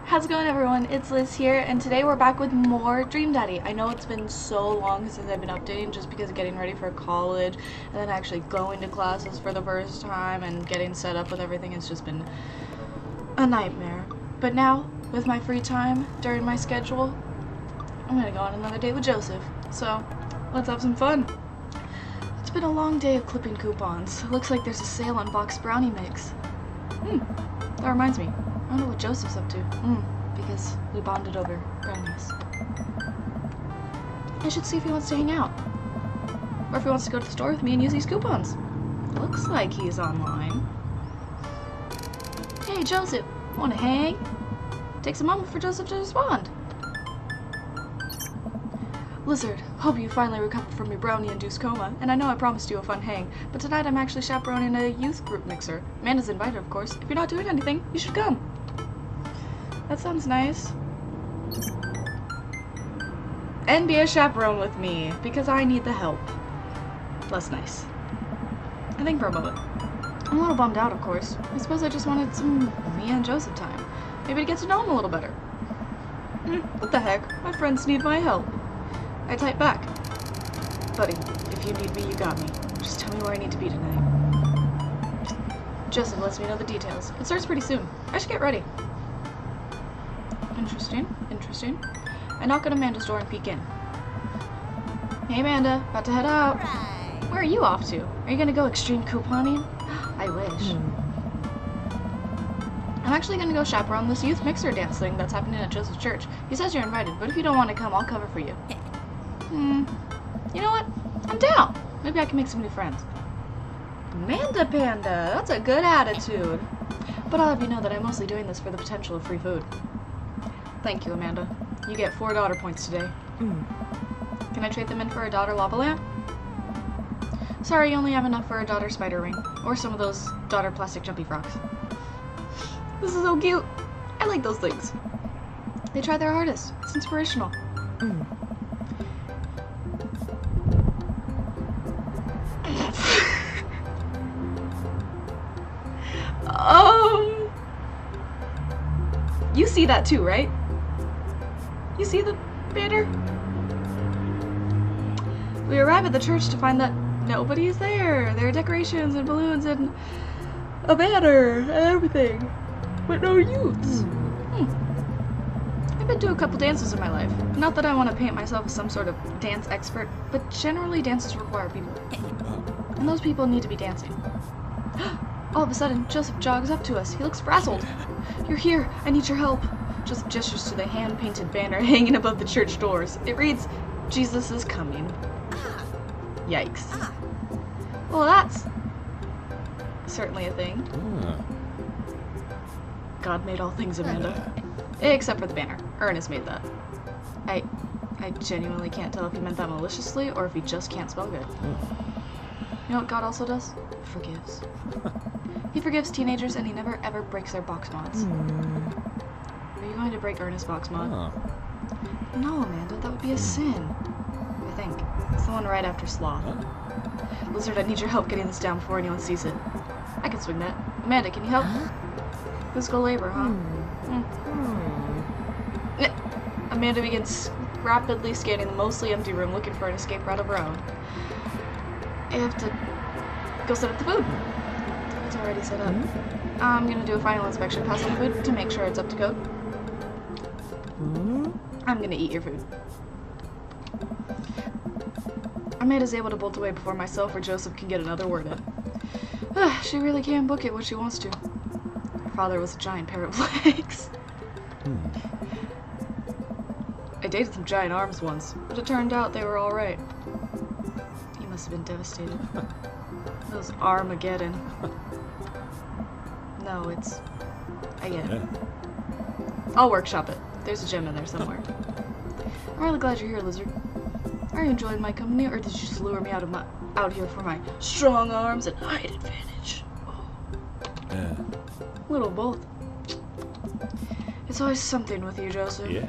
How's it going, everyone? It's Liz here, and today we're back with more Dream Daddy. I know it's been so long since I've been updating just because of getting ready for college and then actually going to classes for the first time and getting set up with everything. It's just been a nightmare. But now, with my free time during my schedule, I'm gonna go on another date with Joseph. So, let's have some fun. It's been a long day of clipping coupons. Looks like there's a sale on boxed brownie mix. That reminds me. I wonder what Joseph's up to. Because we bonded over brownies. I should see if he wants to hang out. Or if he wants to go to the store with me and use these coupons. Looks like he's online. Hey, Joseph, wanna hang? Takes a moment for Joseph to respond. Lizard, hope you finally recovered from your brownie-induced coma, and I know I promised you a fun hang, but tonight I'm actually chaperoning a youth group mixer. Amanda's invited, of course. If you're not doing anything, you should come. That sounds nice. And be a chaperone with me, because I need the help. Less nice. I think for a moment. I'm a little bummed out, of course. I suppose I just wanted some me and Joseph time. Maybe to get to know him a little better. What the heck? My friends need my help. I type back. Buddy, if you need me, you got me. Just tell me where I need to be tonight. Joseph lets me know the details. It starts pretty soon. I should get ready. Interesting. I knock on Amanda's door and peek in. Hey Amanda, about to head out. Right. Where are you off to? Are you gonna go extreme couponing? I wish. I'm actually gonna go chaperone this youth mixer dance thing that's happening at Joseph's church. He says you're invited, but if you don't want to come, I'll cover for you. You know what? I'm down. Maybe I can make some new friends. Amanda Panda, that's a good attitude. But I'll have you know that I'm mostly doing this for the potential of free food. Thank you, Amanda. You get 4 daughter points today. Can I trade them in for a daughter lava lamp? Sorry, you only have enough for a daughter spider ring. Or some of those daughter plastic jumpy frocks. This is so cute. I like those things. They try their hardest. It's inspirational. You see that too, right? You see the banner? We arrive at the church to find that nobody is there. There are decorations and balloons and a banner and everything, but no youths. I've been to a couple dances in my life. Not that I want to paint myself as some sort of dance expert, but generally dances require people. And those people need to be dancing. All of a sudden, Joseph jogs up to us. He looks frazzled. You're here. I need your help. Joseph gestures to the hand-painted banner hanging above the church doors. It reads, Jesus is coming. Yikes. Well, that's certainly a thing. God made all things, Amanda. Except for the banner. Ernest made that. I genuinely can't tell if he meant that maliciously or if he just can't spell good. You know what God also does? Forgives. He forgives teenagers and he never ever breaks their box mods. Are you going to break Ernest's box mod? No, Amanda, that would be a sin. I think. It's the one right after Sloth. Lizard, I need your help getting this down before anyone sees it. I can swing that. Amanda, can you help? Physical labor, huh? Amanda begins rapidly scanning the mostly empty room looking for an escape route of her own. I have to go set up the food. It's already set up. I'm gonna do a final inspection pass on the food to make sure it's up to code. I'm gonna eat your food. Amanda's able to bolt away before myself or Joseph can get another word in. She really can book it when she wants to. Her father was a giant pair of legs. I dated some giant arms once, but it turned out they were alright. He must have been devastated. Those Armageddon. No, I get it. I'll workshop it. There's a gem in there somewhere. I'm really glad you're here, Lizard. Are you enjoying my company, or did you just lure me out here for my strong arms and height advantage? A little of both. It's always something with you, Joseph. Yeah.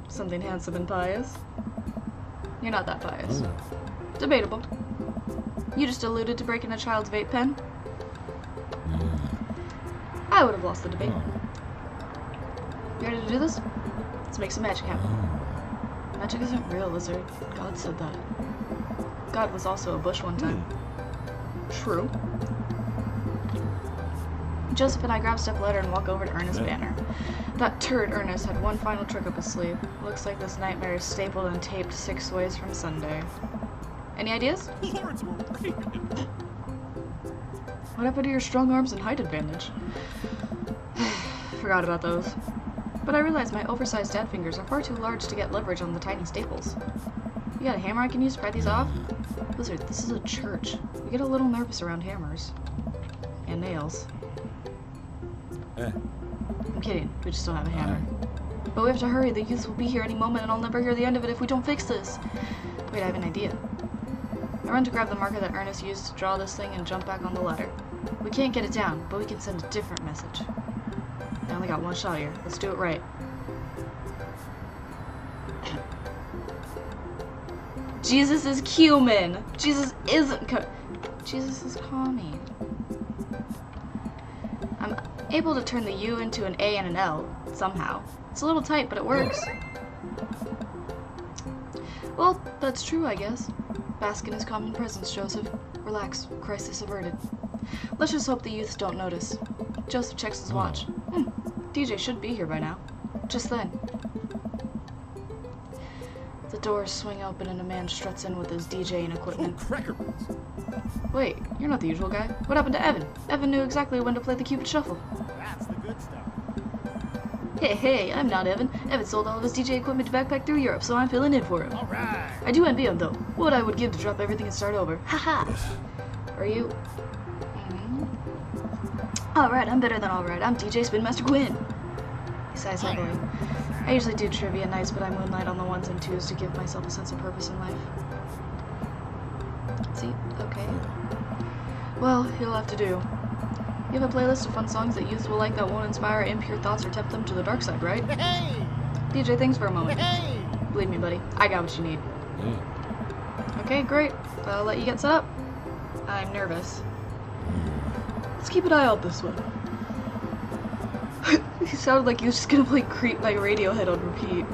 Something handsome and pious. You're not that pious. Debatable. You just alluded to breaking a child's vape pen. I would have lost the debate. You ready to do this? Let's make some magic happen. Magic isn't real, lizard. God said that. God was also a bush one time. True. Joseph and I grab stepladder and walk over to Ernest's banner. That turd Ernest had one final trick up his sleeve. Looks like this nightmare is stapled and taped 6 ways from Sunday. Any ideas? What happened to your strong arms and height advantage? Forgot about those. But I realized my oversized dad fingers are far too large to get leverage on the tiny staples. You got a hammer I can use to pry these off? Lizard, this is a church. We get a little nervous around hammers. And nails. I'm kidding, we just don't have a hammer. But we have to hurry, the youth will be here any moment and I'll never hear the end of it if we don't fix this. Wait, I have an idea. I run to grab the marker that Ernest used to draw this thing and jump back on the ladder. We can't get it down, but we can send a different message. I only got one shot here. Let's do it right. Jesus is cumin. Jesus isn't Jesus is calming. I'm able to turn the U into an A and an L, somehow. It's a little tight, but it works. Well, that's true, I guess. Bask in his common presence, Joseph. Relax. Crisis averted. Let's just hope the youths don't notice. Joseph checks his watch. DJ should be here by now. Just then. The doors swing open and a man struts in with his DJing equipment. Wait, you're not the usual guy. What happened to Evan? Evan knew exactly when to play the Cupid Shuffle. That's the good stuff. Hey, I'm not Evan. Evan sold all of his DJ equipment to backpack through Europe, so I'm filling in for him. Alright. I do envy him, though. What I would give to drop everything and start over. Haha. Are you? Alright, I'm better than alright. I'm DJ Spin Master Quinn. He sighs heavily. I usually do trivia nights, but I moonlight on the 1s and 2s to give myself a sense of purpose in life. See? Okay. Well, he'll have to do. You have a playlist of fun songs that youths will like that won't inspire impure thoughts or tempt them to the dark side, right? Hey! DJ, thanks for a moment. Hey! Believe me, buddy. I got what you need. Okay, great. I'll let you get set up. I'm nervous. Let's keep an eye out this way. He sounded like he was just gonna play Creep by Radiohead on repeat.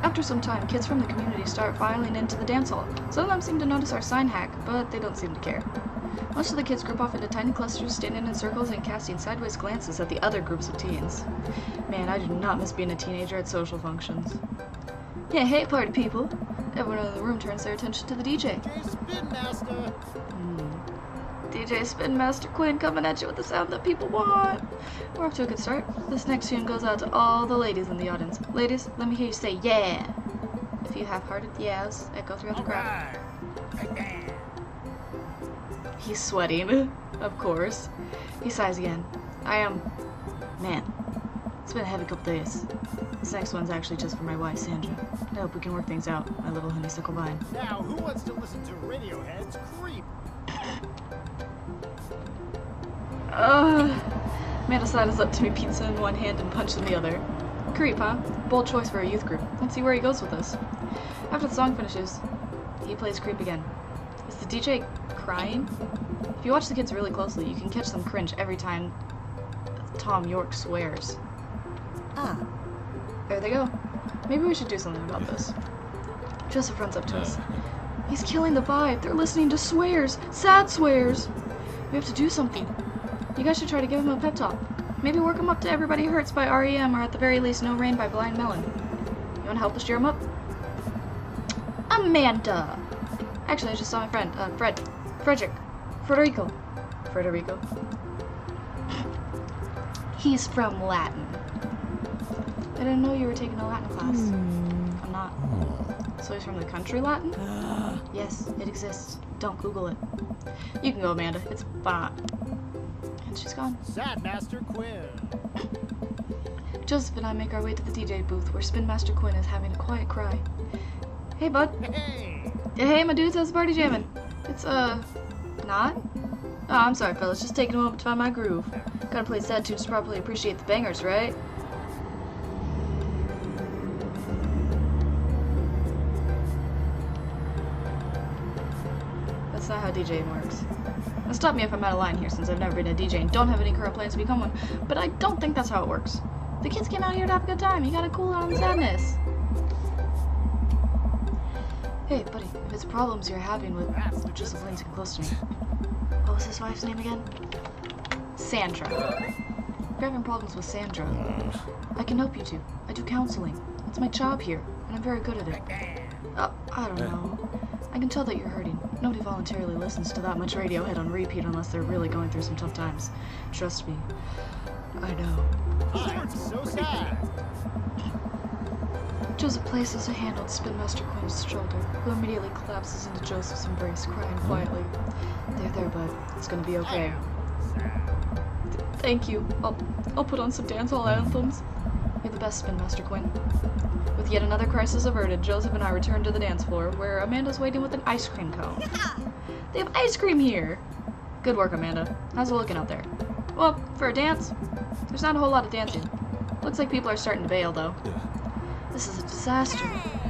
After some time, kids from the community start filing into the dance hall. Some of them seem to notice our sign hack, but they don't seem to care. Most of the kids group off into tiny clusters, standing in circles and casting sideways glances at the other groups of teens. Man, I do not miss being a teenager at social functions. Yeah, hey, party people. Everyone in the room turns their attention to the DJ. DJ Spin Master. DJ Spin Master Quinn coming at you with the sound that people want. We're off to a good start. This next tune goes out to all the ladies in the audience. Ladies, let me hear you say yeah. A few half-hearted yeahs echo throughout the crowd. Alright. He's sweating, of course. He sighs again. Man, it's been a heavy couple days. This next one's actually just for my wife, Sandra. I hope we can work things out, my little honeysuckle vine. Now, who wants to listen to Radiohead's Creep? Amanda sidles up to me, pizza in one hand and punch in the other. Creep, huh? Bold choice for a youth group. Let's see where he goes with this. After the song finishes, he plays Creep again. Is the DJ crying? If you watch the kids really closely, you can catch them cringe every time Tom York swears. There they go. Maybe we should do something about this. Joseph runs up to us. He's killing the vibe. They're listening to swears. Sad swears. We have to do something. You guys should try to give him a pep talk. Maybe work him up to Everybody Hurts by R.E.M. or at the very least No Rain by Blind Melon. You want to help us cheer him up? Amanda! Actually, I just saw my friend, Federico. He's from Latin. I didn't know you were taking a Latin class. I'm not. So he's from the country Latin? Yes, it exists. Don't Google it. You can go, Amanda. It's fine. And she's gone. Sad Master Quinn. Joseph and I make our way to the DJ booth where Spin Master Quinn is having a quiet cry. Hey, bud. Hey! Hey, my dudes, how's the party jamming? It's, not? Oh, I'm sorry, fellas. Just taking a moment to find my groove. Gotta play sad tunes to properly appreciate the bangers, right? That's not how DJing works. Now stop me if I'm out of line here, since I've never been a DJ and don't have any current plans to become one, but I don't think that's how it works. The kids came out here to have a good time. You gotta cool down the sadness. Hey, buddy, if it's problems you're having with Joseph Lane's close to me. What was his wife's name again? Sandra. If you're having problems with Sandra, I can help you two. I do counseling. It's my job here, and I'm very good at it. I don't know. I can tell that you're hurting. Nobody voluntarily listens to that much Radiohead on repeat unless they're really going through some tough times. Trust me. I know. I'm so sad. Joseph places a hand on Spin Master Quinn's shoulder, who immediately collapses into Joseph's embrace, crying quietly. There, bud. It's gonna be okay. Thank you. I'll put on some dance hall anthems. You're the best, Spin Master Quinn. With yet another crisis averted, Joseph and I return to the dance floor, where Amanda's waiting with an ice cream cone. They have ice cream here! Good work, Amanda. How's it looking out there? Well, for a dance, there's not a whole lot of dancing. Looks like people are starting to bail, though. This is a disaster.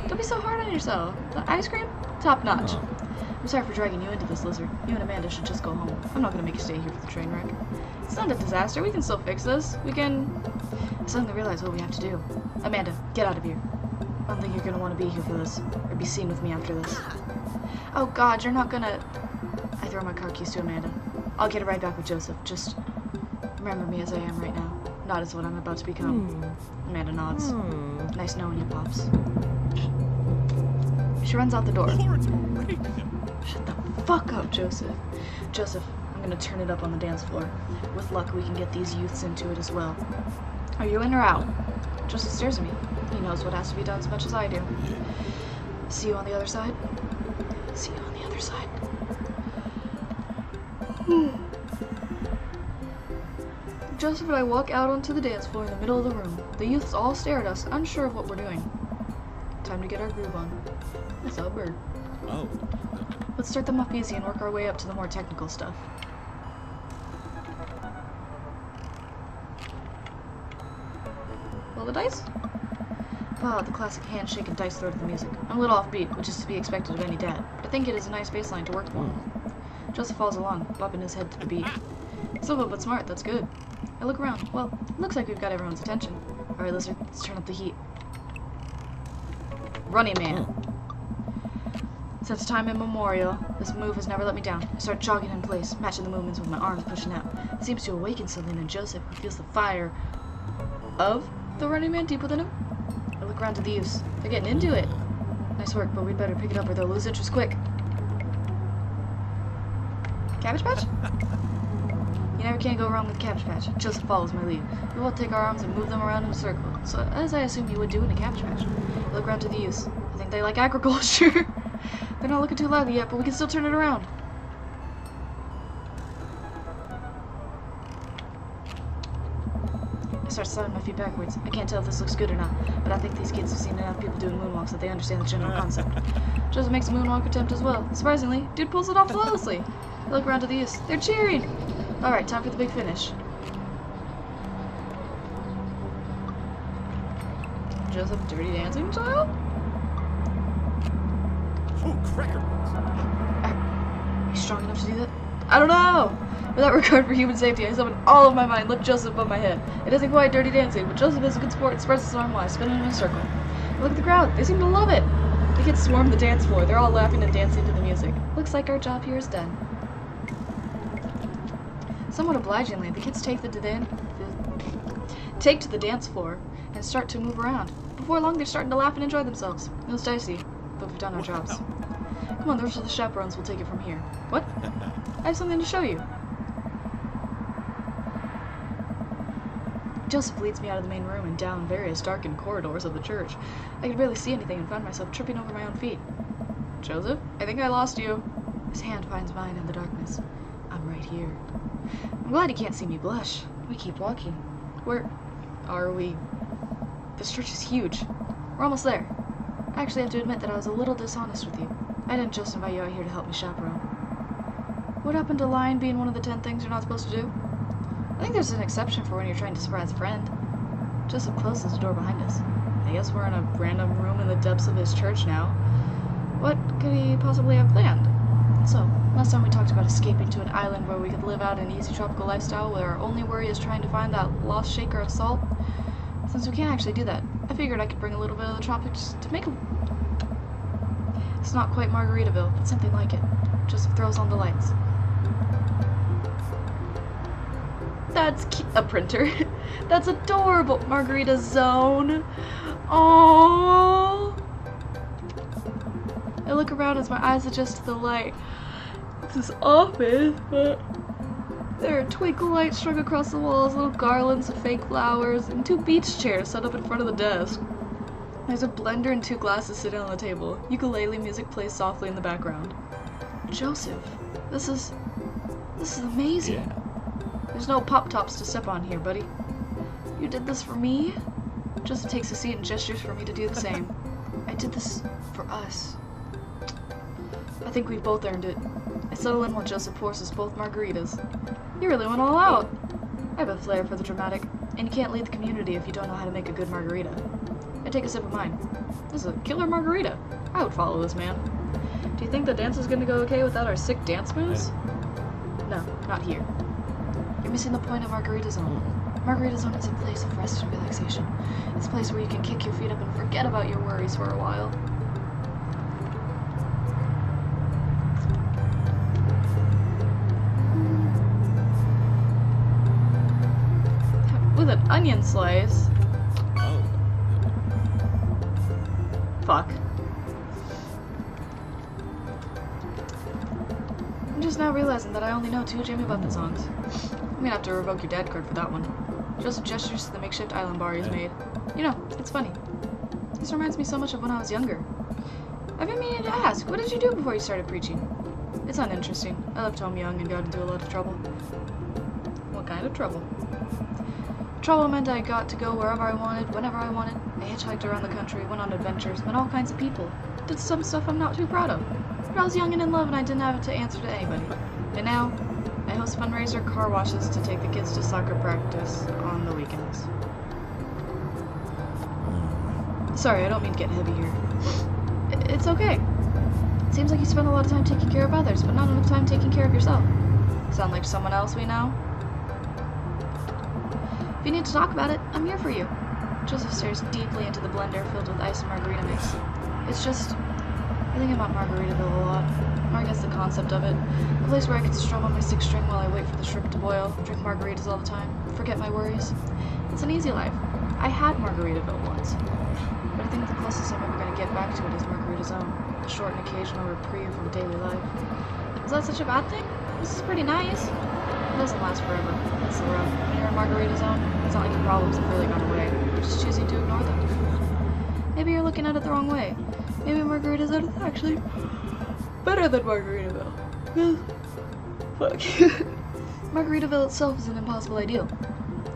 Don't be so hard on yourself. The ice cream? Top notch. I'm sorry for dragging you into this, Lizard. You and Amanda should just go home. I'm not gonna make you stay here for the train wreck. It's not a disaster. We can still fix this. We can... I suddenly realize what we have to do. Amanda, get out of here. I don't think you're gonna want to be here for this, or be seen with me after this. Oh God, you're not gonna... I throw my car keys to Amanda. I'll get it right back with Joseph. Just remember me as I am right now, not as what I'm about to become. Amanda nods. Nice knowing you, Pops. She runs out the door. Shut the fuck up, Joseph. Joseph, I'm gonna turn it up on the dance floor. With luck, we can get these youths into it as well. Are you in or out? Joseph stares at me. He knows what has to be done as much as I do. See you on the other side? See you on the other side. Joseph and I walk out onto the dance floor in the middle of the room. The youths all stare at us, unsure of what we're doing. Time to get our groove on. I saw a bird. Oh. Let's start them off easy and work our way up to the more technical stuff. Roll the dice? Wow, the classic handshake and dice throw to the music. I'm a little offbeat, which is to be expected of any dad, but I think it is a nice baseline to work for. Joseph follows along, bopping his head to the beat. Simple but smart, that's good. I look around. Well, it looks like we've got everyone's attention. Alright, Lizard, let's turn up the heat. Running Man. Since time immemorial, this move has never let me down. I start jogging in place, matching the movements with my arms pushing out. It seems to awaken something in Joseph, who feels the fire of the Running Man deep within him. I look around to the youths. They're getting into it. Nice work, but we'd better pick it up or they'll lose interest quick. Cabbage Patch? You never can go wrong with Cabbage Patch. Joseph follows my lead. We will take our arms and move them around in a circle, so as I assume you would do in a Cabbage Patch. I look around to the youths. I think they like agriculture. They're not looking too lively yet, but we can still turn it around. I start sliding my feet backwards. I can't tell if this looks good or not, but I think these kids have seen enough people doing moonwalks that they understand the general concept. Joseph makes a moonwalk attempt as well. Surprisingly, dude pulls it off flawlessly. I look around to the youths. They're cheering! Alright, time for the big finish. Joseph, dirty dancing child? Oh, cracker. Are you strong enough to do that? I don't know! Without regard for human safety, I summon all of my mind, lift Joseph above my head. It isn't quite dirty dancing, but Joseph is a good sport and spreads his arm wide, spinning in a circle. Look at the crowd, they seem to love it! The kids swarm the dance floor, they're all laughing and dancing to the music. Looks like our job here is done. Somewhat obligingly, the kids take to the dance floor and start to move around. Before long, they're starting to laugh and enjoy themselves. It was dicey, but we've done our jobs. Come on, the rest of the chaperones will take it from here. What? I have something to show you. Joseph leads me out of the main room and down various darkened corridors of the church. I could barely see anything and found myself tripping over my own feet. Joseph, I think I lost you. His hand finds mine in the darkness. I'm right here. I'm glad he can't see me blush. We keep walking. Where are we? This church is huge. We're almost there. I actually have to admit that I was a little dishonest with you. I didn't just invite you out here to help me chaperone. What happened to lying being one of the 10 things you're not supposed to do? I think there's an exception for when you're trying to surprise a friend. Joseph closes the door behind us. I guess we're in a random room in the depths of his church now. What could he possibly have planned? So, last time we talked about escaping to an island where we could live out an easy tropical lifestyle where our only worry is trying to find that lost shaker of salt. Since we can't actually do that, I figured I could bring a little bit of the tropics to make a... It's not quite Margaritaville, but something like it. Joseph throws on the lights. That's a printer. That's adorable. Margarita Zone. Aww. I look around as my eyes adjust to the light. This is office, but there are twinkle lights strung across the walls, little garlands of fake flowers, and 2 beach chairs set up in front of the desk. There's a blender and 2 glasses sitting on the table. Ukulele music plays softly in the background. Joseph, this is amazing. Yeah. There's no pop-tops to sip on here, buddy. You did this for me? Joseph takes a seat and gestures for me to do the same. I did this for us. I think we've both earned it. I settle in while Joseph pours us both margaritas. You really went all out. I have a flair for the dramatic, and you can't lead the community if you don't know how to make a good margarita. I take a sip of mine. This is a killer margarita. I would follow this man. Do you think the dance is gonna go okay without our sick dance moves? No, not here. You're missing the point of Margarita Zone. Margarita Zone is a place of rest and relaxation. It's a place where you can kick your feet up and forget about your worries for a while. With an onion slice. Oh. Fuck. I'm just now realizing that I only know 2 Jamie Buffett songs. I'm gonna have to revoke your dad card for that one. Joseph gestures to the makeshift island bar he's made. You know, it's funny. This reminds me so much of when I was younger. I've been meaning to ask, what did you do before you started preaching? It's uninteresting. I left home young and got into a lot of trouble. What kind of trouble? Trouble meant I got to go wherever I wanted, whenever I wanted. I hitchhiked around the country, went on adventures, met all kinds of people. Did some stuff I'm not too proud of. But I was young and in love and I didn't have to answer to anybody. And now, I host fundraiser car washes to take the kids to soccer practice on the weekends. Sorry, I don't mean to get heavy here. It's okay. It seems like you spend a lot of time taking care of others, but not enough time taking care of yourself. Sound like someone else we know? If you need to talk about it, I'm here for you. Joseph stares deeply into the blender filled with ice and margarita mix. It's just, I think about Margaritaville a lot. Or I guess the concept of it. A place where I could strum on my 6 string while I wait for the shrimp to boil, drink margaritas all the time, forget my worries. It's an easy life. I had Margaritaville once. But I think the closest I'm ever going to get back to it is Margarita Zone. A short and occasional reprieve from daily life. Is that such a bad thing? This is pretty nice. It doesn't last forever. That's the rub. When you're in Margarita Zone, it's not like your problems have really gone away. You're just choosing to ignore them. Maybe you're looking at it the wrong way. Maybe Margarita Zone is actually better than Margaritaville. Fuck. Margaritaville itself is an impossible ideal.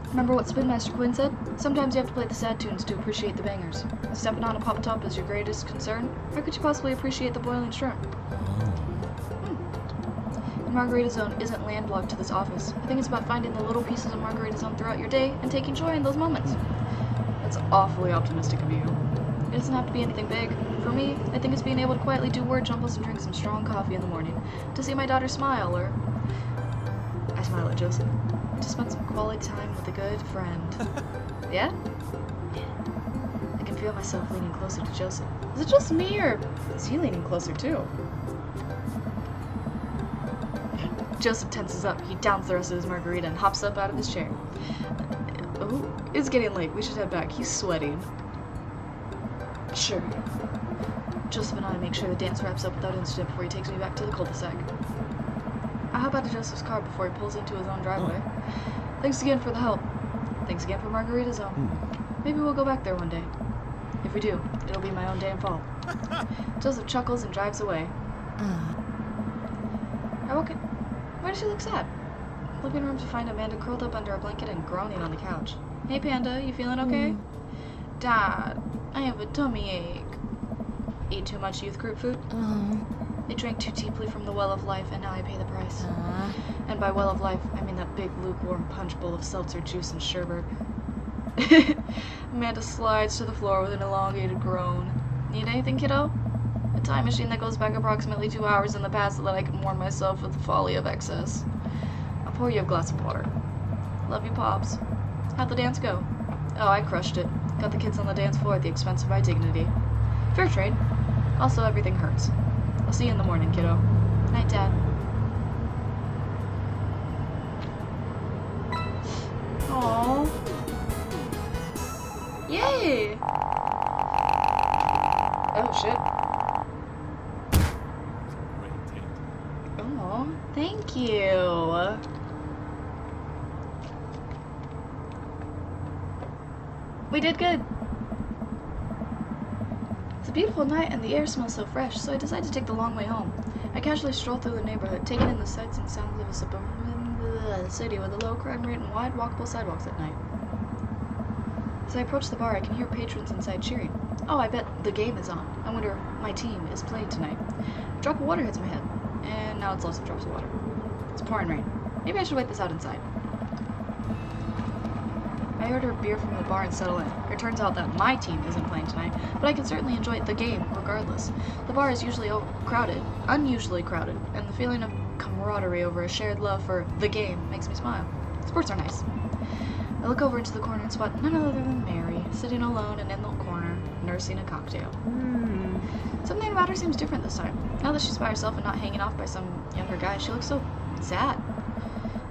Remember what Spin Master Quinn said? Sometimes you have to play the sad tunes to appreciate the bangers. If stepping on a pop top is your greatest concern, how could you possibly appreciate the boiling shrimp? And Margarita Zone isn't landlocked to this office. I think it's about finding the little pieces of Margarita Zone throughout your day and taking joy in those moments. That's awfully optimistic of you. It doesn't have to be anything big. For me, I think it's being able to quietly do word jumbles and drink some strong coffee in the morning, to see my daughter smile, or... I smile at Joseph. To spend some quality time with a good friend. Yeah? I can feel myself leaning closer to Joseph. Is it just me, or is he leaning closer too? Joseph tenses up. He downs the rest of his margarita and hops up out of his chair. Oh, it's getting late. We should head back. He's sweating. Sure. Joseph and I make sure the dance wraps up without incident before he takes me back to the cul-de-sac. I hop out of Joseph's car before he pulls into his own driveway. Thanks again for the help. Thanks again for Margarita Zone. Maybe we'll go back there one day. If we do, it'll be my own day in fall. Joseph chuckles and drives away. I walk in. Why does she look sad? Living room to find Amanda curled up under a blanket and groaning on the couch. Hey Panda, you feeling okay? Dad, I have a tummy ache. Ate too much youth group food? I drank too deeply from the well of life, and now I pay the price. And by well of life, I mean that big lukewarm punch bowl of seltzer juice and sherbet. Amanda slides to the floor with an elongated groan. Need anything, kiddo? A time machine that goes back approximately 2 hours in the past so that I can warn myself of the folly of excess. I'll pour you a glass of water. Love you, Pops. How'd the dance go? Oh, I crushed it. Got the kids on the dance floor at the expense of my dignity. Fair trade. Also, everything hurts. I'll see you in the morning, kiddo. Night, Dad. Aww. Yay! Oh, shit. Oh, thank you. We did good. It's a beautiful night and the air smells so fresh, so I decided to take the long way home. I casually strolled through the neighborhood, taking in the sights and sounds of a suburban city with a low crime rate and wide walkable sidewalks at night. As I approach the bar, I can hear patrons inside cheering. Oh, I bet the game is on. I wonder if my team is playing tonight. A drop of water hits my head, and now it's lots of drops of water. It's pouring rain. Maybe I should wait this out inside. I order a beer from the bar and settle in. It turns out that my team isn't playing tonight, but I can certainly enjoy the game regardless. The bar is usually crowded, unusually crowded, and the feeling of camaraderie over a shared love for the game makes me smile. Sports are nice. I look over into the corner and spot none other than Mary, sitting alone and in the corner, nursing a cocktail. Something about her seems different this time. Now that she's by herself and not hanging off by some younger guy, she looks so sad.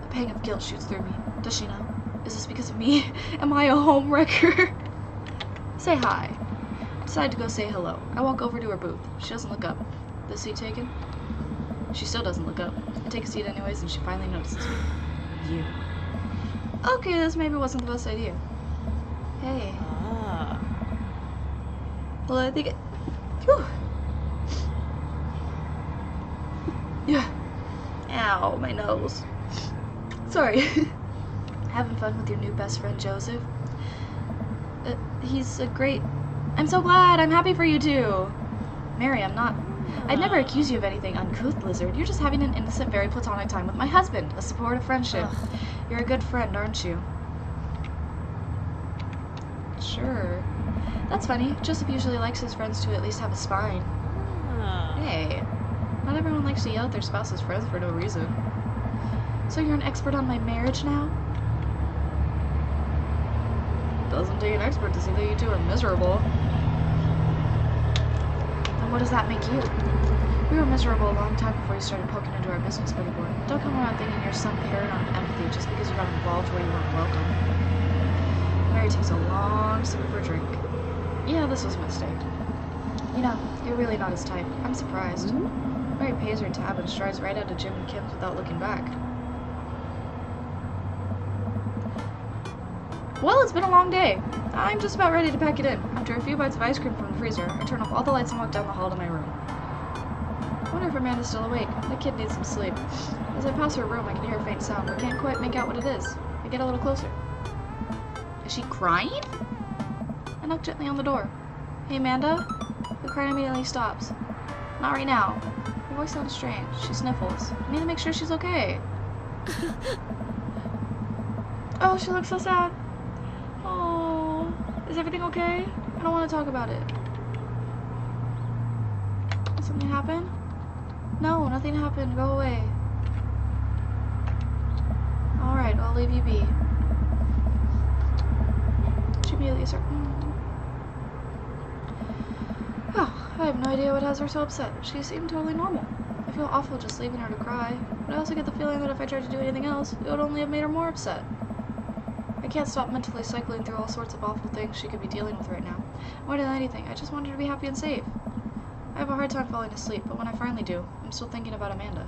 A pang of guilt shoots through me. Does she know? Is this because of me? Am I a homewrecker? Say hi. I decide to go say hello. I walk over to her booth. She doesn't look up. The seat taken? She still doesn't look up. I take a seat anyways, and she finally notices me. You. Okay, this maybe wasn't the best idea. Hey. Well, I think it... Whew. Yeah. Ow, my nose. Sorry. Having fun with your new best friend, Joseph? He's a great... I'm so glad! I'm happy for you too! Mary, I'm not... I'd never accuse you of anything uncouth, Lizard. You're just having an innocent, very platonic time with my husband. A supportive friendship. You're a good friend, aren't you? Sure. That's funny. Joseph usually likes his friends to at least have a spine. Hey. Not everyone likes to yell at their spouse's friends for no reason. So you're an expert on my marriage now? Doesn't take an expert to see that you two are miserable. Then what does that make you? We were miserable a long time before you started poking into our business, buddy boy. Don't come around thinking you're some paragon of empathy just because you got involved where you weren't welcome. Mary takes a long sip of her drink. Yeah, this was a mistake. You know, you're really not his type. I'm surprised. Mary pays her tab and strides right out of Jim and Kim's without looking back. Well, it's been a long day. I'm just about ready to pack it in. After a few bites of ice cream from the freezer, I turn off all the lights and walk down the hall to my room. I wonder if Amanda's still awake. The kid needs some sleep. As I pass her room, I can hear a faint sound, but can't quite make out what it is. I get a little closer. Is she crying? I knock gently on the door. Hey, Amanda? The crying immediately stops. Not right now. Her voice sounds strange. She sniffles. I need to make sure she's okay. Oh, she looks so sad. Oh, is everything okay? I don't want to talk about it. Did something happen? No, nothing happened. Go away. Alright, I'll leave you be. She immediately starts... Oh, I have no idea what has her so upset. She seemed totally normal. I feel awful just leaving her to cry, but I also get the feeling that if I tried to do anything else, it would only have made her more upset. I can't stop mentally cycling through all sorts of awful things she could be dealing with right now. More than anything, I just want her to be happy and safe. I have a hard time falling asleep, but when I finally do, I'm still thinking about Amanda.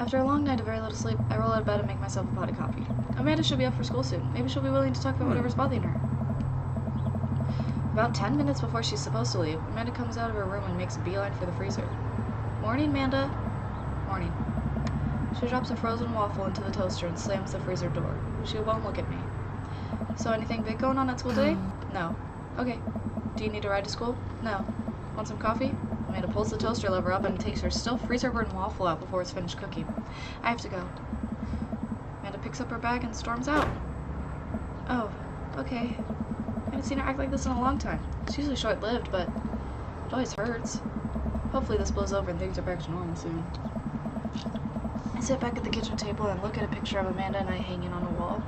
After a long night of very little sleep, I roll out of bed and make myself a pot of coffee. Amanda should be up for school soon. Maybe she'll be willing to talk about whatever's bothering her. About 10 minutes before she's supposed to leave, Amanda comes out of her room and makes a beeline for the freezer. Morning, Amanda. Morning. She drops a frozen waffle into the toaster and slams the freezer door. She won't look at me. So anything big going on at school today? No. Okay. Do you need a ride to school? No. Want some coffee? Amanda pulls the toaster lever up and takes her still freezer-burned waffle out before it's finished cooking. I have to go. Amanda picks up her bag and storms out. Oh, okay. I haven't seen her act like this in a long time. It's usually short-lived, but it always hurts. Hopefully this blows over and things are back to normal soon. I sit back at the kitchen table and look at a picture of Amanda and I hanging on a wall.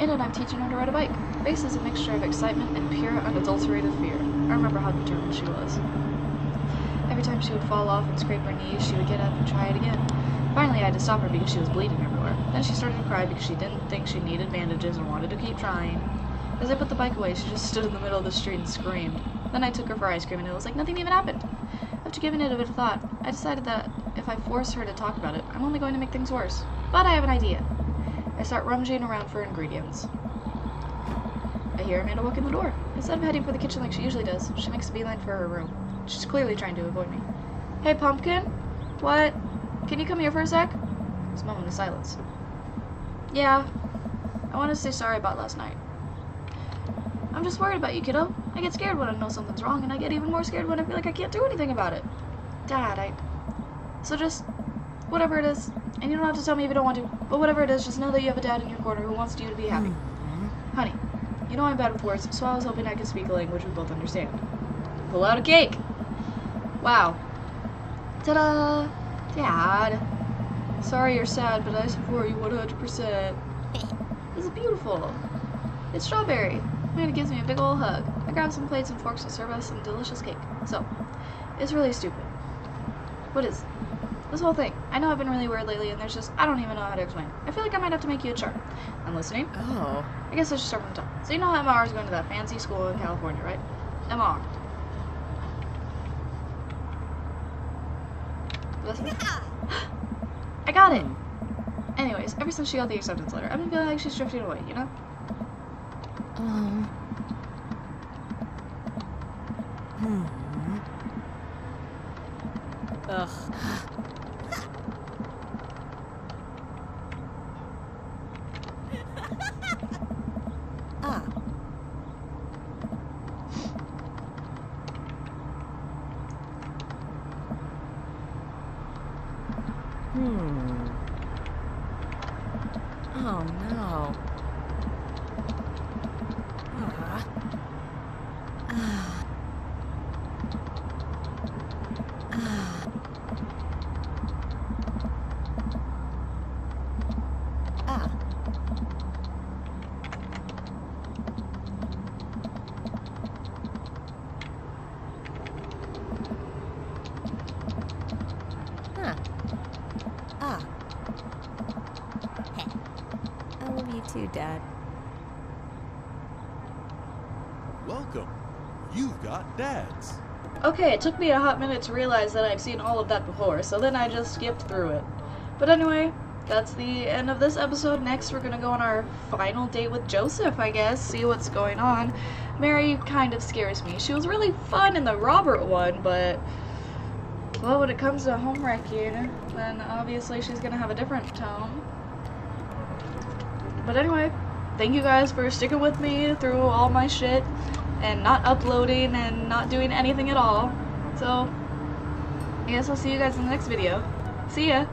In it, I'm teaching her to ride a bike. Her face is a mixture of excitement and pure, unadulterated fear. I remember how determined she was. Every time she would fall off and scrape her knees, she would get up and try it again. Finally, I had to stop her because she was bleeding everywhere. Then she started to cry because she didn't think she needed bandages and wanted to keep trying. As I put the bike away, she just stood in the middle of the street and screamed. Then I took her for ice cream and it was like nothing even happened. After giving it a bit of thought, I decided that if I force her to talk about it, I'm only going to make things worse. But I have an idea. I start rummaging around for ingredients. I hear Amanda walk in the door. Instead of heading for the kitchen like she usually does, she makes a beeline for her room. She's clearly trying to avoid me. Hey, Pumpkin? What? Can you come here for a sec? There's a moment of silence. Yeah. I want to say sorry about last night. I'm just worried about you, kiddo. I get scared when I know something's wrong, and I get even more scared when I feel like I can't do anything about it. Dad, So just, whatever it is, and you don't have to tell me if you don't want to, but whatever it is, just know that you have a dad in your corner who wants you to be happy. Honey, you know I'm bad with words, so I was hoping I could speak a language we both understand. Pull out a cake! Wow. Ta-da! Dad. Sorry you're sad, but I support you 100%. This is beautiful. It's strawberry. Amanda gives me a big ol' hug. I grab some plates and forks to serve us some delicious cake. So, it's really stupid. What is this whole thing? I know I've been really weird lately, and there's just, I don't even know how to explain. I feel like I might have to make you a chart. I'm listening. Oh. I guess I should start from the top. So you know how MR is going to that fancy school in California, right? MR. Listen. I got it! Anyways, ever since she got the acceptance letter, I've been feeling like she's drifting away, you know? Ugh. Ah. Oh no. Ah. Ah. Ah. Ah. Huh. Ah. Heh. I love you too, Dad. Welcome. You've got dads. Okay, it took me a hot minute to realize that I've seen all of that before, so then I just skipped through it. But anyway, that's the end of this episode. Next, we're gonna go on our final date with Joseph, I guess, see what's going on. Mary kind of scares me. She was really fun in the Robert one, but, well, when it comes to home wrecking, then obviously she's gonna have a different tone. But anyway, thank you guys for sticking with me through all my shit and not uploading and not doing anything at all. So, I guess I'll see you guys in the next video. See ya!